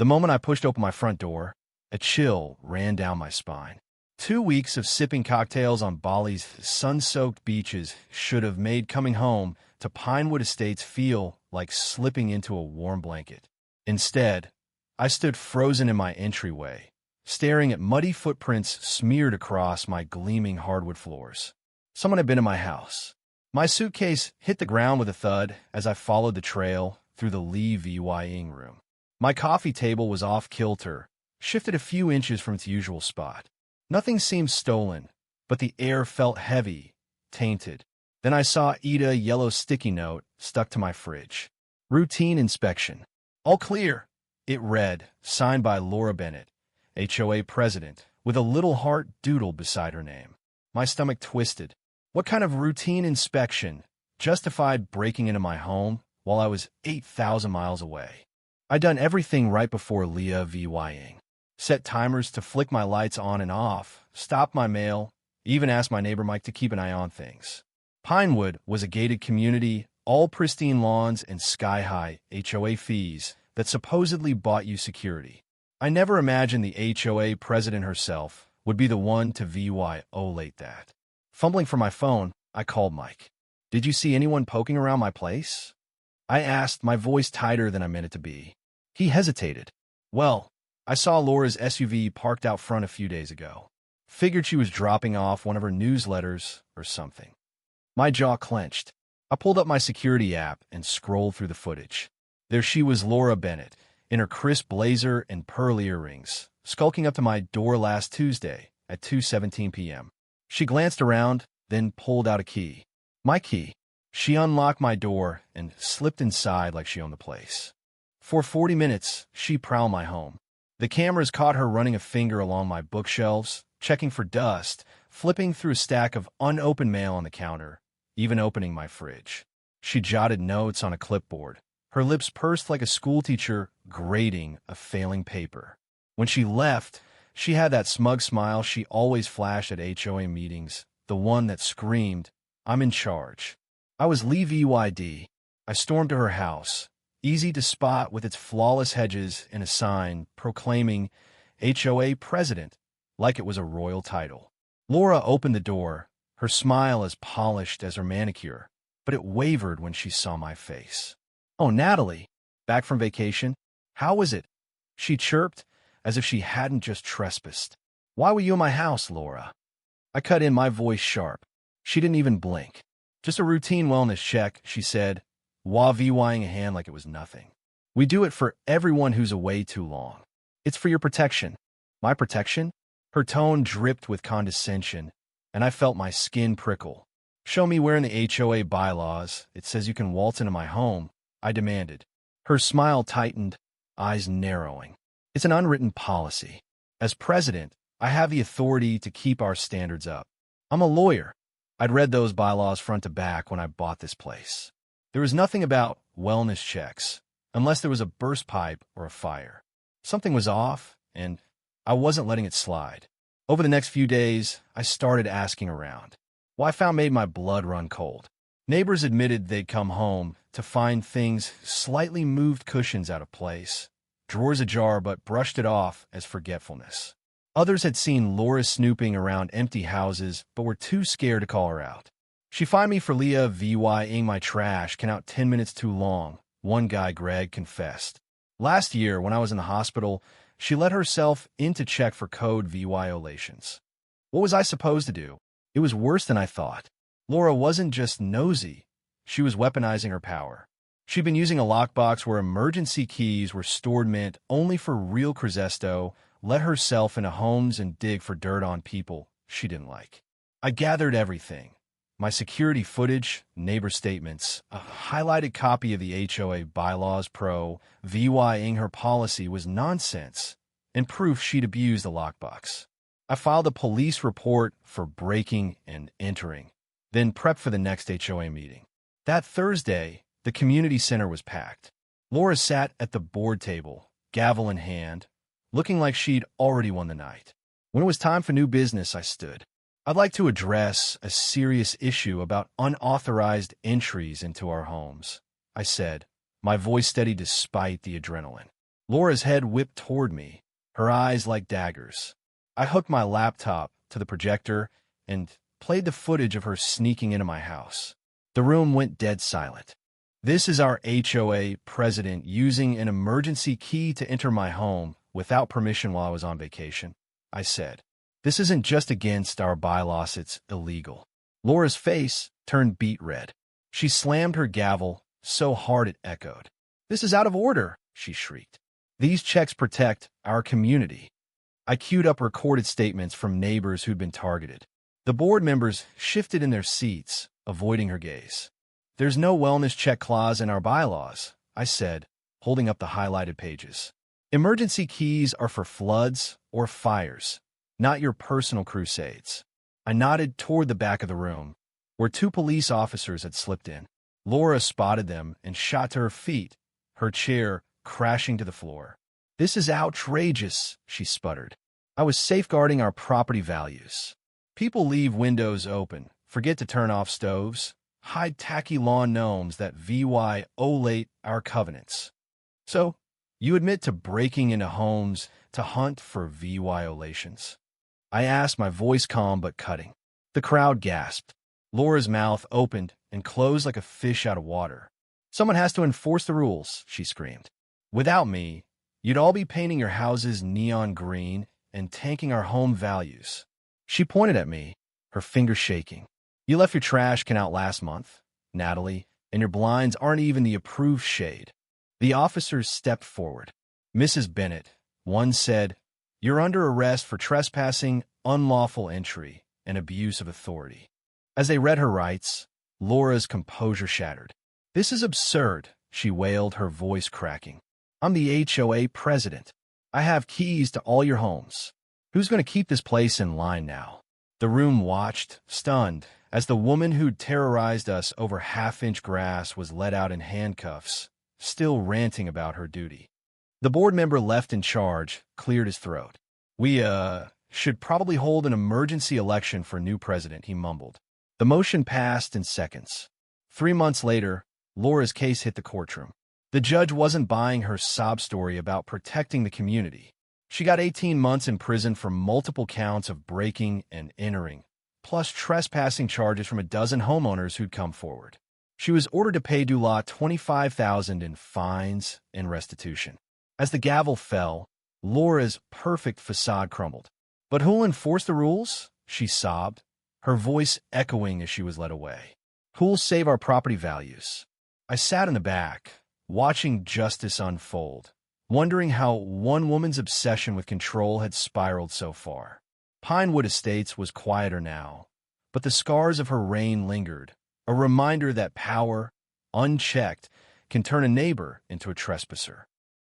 The moment I pushed open my front door, a chill ran down my spine. 2 weeks of sipping cocktails on Bali's sun-soaked beaches should have made coming home to Pinewood Estates feel like slipping into a warm blanket. Instead, I stood frozen in my entryway, staring at muddy footprints smeared across my gleaming hardwood floors. Someone had been in my house. My suitcase hit the ground with a thud as I followed the trail through the Lee VYing room. My coffee table was off-kilter, shifted a few inches from its usual spot. Nothing seemed stolen, but the air felt heavy, tainted. Then I saw a yellow sticky note stuck to my fridge. Routine inspection. All clear, it read, signed by Laura Bennett, HOA president, with a little heart doodled beside her name. My stomach twisted. What kind of routine inspection justified breaking into my home while I was 8,000 miles away? I'd done everything right before Leah VYing. Set timers to flick my lights on and off, stop my mail, even asked my neighbor Mike to keep an eye on things. Pinewood was a gated community, all pristine lawns and sky-high HOA fees that supposedly bought you security. I never imagined the HOA president herself would be the one to violate that. Fumbling for my phone, I called Mike. "Did you see anyone poking around my place?" I asked, my voice tighter than I meant it to be. He hesitated. "Well, I saw Laura's SUV parked out front a few days ago. Figured she was dropping off one of her newsletters or something." My jaw clenched. I pulled up my security app and scrolled through the footage. There she was, Laura Bennett, in her crisp blazer and pearl earrings, skulking up to my door last Tuesday at 2:17 p.m. She glanced around, then pulled out a key. My key. She unlocked my door and slipped inside like she owned the place. For 40 minutes, she prowled my home. The cameras caught her running a finger along my bookshelves, checking for dust, flipping through a stack of unopened mail on the counter, even opening my fridge. She jotted notes on a clipboard, her lips pursed like a schoolteacher grading a failing paper. When she left, she had that smug smile she always flashed at HOA meetings, the one that screamed, "I'm in charge." I was Lee VYD. I stormed to her house, easy to spot with its flawless hedges and a sign proclaiming HOA president, like it was a royal title. Laura opened the door, her smile as polished as her manicure, but it wavered when she saw my face. "Oh, Natalie, back from vacation? How was it?" she chirped, as if she hadn't just trespassed. "Why were you in my house, Laura?" I cut in, my voice sharp. She didn't even blink. "Just a routine wellness check," she said, while VYing a hand like it was nothing. "We do it for everyone who's away too long. It's for your protection." My protection? Her tone dripped with condescension, and I felt my skin prickle. "Show me where in the HOA bylaws it says you can waltz into my home," I demanded. Her smile tightened, eyes narrowing. "It's an unwritten policy. As president, I have the authority to keep our standards up. I'm a lawyer. I'd read those bylaws front to back when I bought this place. There was nothing about wellness checks, unless there was a burst pipe or a fire. Something was off, and I wasn't letting it slide. Over the next few days, I started asking around. What I found made my blood run cold. Neighbors admitted they'd come home to find things slightly moved, cushions out of place, drawers ajar, but brushed it off as forgetfulness. Others had seen Laura snooping around empty houses, but were too scared to call her out. "She fined me for Leah VYing my trash can out 10 minutes too long," one guy, Greg, confessed. "Last year, when I was in the hospital, she let herself in to check for code violations." What was I supposed to do? It was worse than I thought. Laura wasn't just nosy. She was weaponizing her power. She'd been using a lockbox where emergency keys were stored meant only for real Crisesto, let herself into homes and dig for dirt on people she didn't like. I gathered everything. My security footage, neighbor statements, a highlighted copy of the HOA bylaws VYing her policy was nonsense, and proof she'd abused the lockbox. I filed a police report for breaking and entering, then prepped for the next HOA meeting. That Thursday, the community center was packed. Laura sat at the board table, gavel in hand, looking like she'd already won the night. When it was time for new business, I stood. "I'd like to address a serious issue about unauthorized entries into our homes," I said, my voice steady despite the adrenaline. Laura's head whipped toward me, her eyes like daggers. I hooked my laptop to the projector and played the footage of her sneaking into my house. The room went dead silent. "This is our HOA president using an emergency key to enter my home without permission while I was on vacation," I said. "This isn't just against our bylaws, it's illegal." Laura's face turned beet red. She slammed her gavel so hard it echoed. "This is out of order," she shrieked. "These checks protect our community." I queued up recorded statements from neighbors who'd been targeted. The board members shifted in their seats, avoiding her gaze. "There's no wellness check clause in our bylaws," I said, holding up the highlighted pages. "Emergency keys are for floods or fires, not your personal crusades." I nodded toward the back of the room, where two police officers had slipped in. Laura spotted them and shot to her feet, her chair crashing to the floor. "This is outrageous," she sputtered. "I was safeguarding our property values. People leave windows open, forget to turn off stoves, hide tacky lawn gnomes that violate our covenants. So, you admit to breaking into homes to hunt for violations?" I asked, my voice calm but cutting. The crowd gasped. Laura's mouth opened and closed like a fish out of water. "Someone has to enforce the rules," she screamed. "Without me, you'd all be painting your houses neon green and tanking our home values." She pointed at me, her fingers shaking. "You left your trash can out last month, Natalie, and your blinds aren't even the approved shade." The officers stepped forward. "Mrs. Bennett," one said, "you're under arrest for trespassing, unlawful entry, and abuse of authority." As they read her rights, Laura's composure shattered. "This is absurd," she wailed, her voice cracking. "I'm the HOA president. I have keys to all your homes. Who's going to keep this place in line now?" The room watched, stunned, as the woman who'd terrorized us over half-inch grass was let out in handcuffs, still ranting about her duty. The board member left in charge cleared his throat. "We, should probably hold an emergency election for a new president," he mumbled. The motion passed in seconds. 3 months later, Laura's case hit the courtroom. The judge wasn't buying her sob story about protecting the community. She got 18 months in prison for multiple counts of breaking and entering, plus trespassing charges from a dozen homeowners who'd come forward. She was ordered to pay Dula $25,000 in fines and restitution. As the gavel fell, Laura's perfect facade crumbled. "But who'll enforce the rules?" she sobbed, her voice echoing as she was led away. "Who'll save our property values?" I sat in the back, watching justice unfold, wondering how one woman's obsession with control had spiraled so far. Pinewood Estates was quieter now, but the scars of her reign lingered, a reminder that power, unchecked, can turn a neighbor into a trespasser.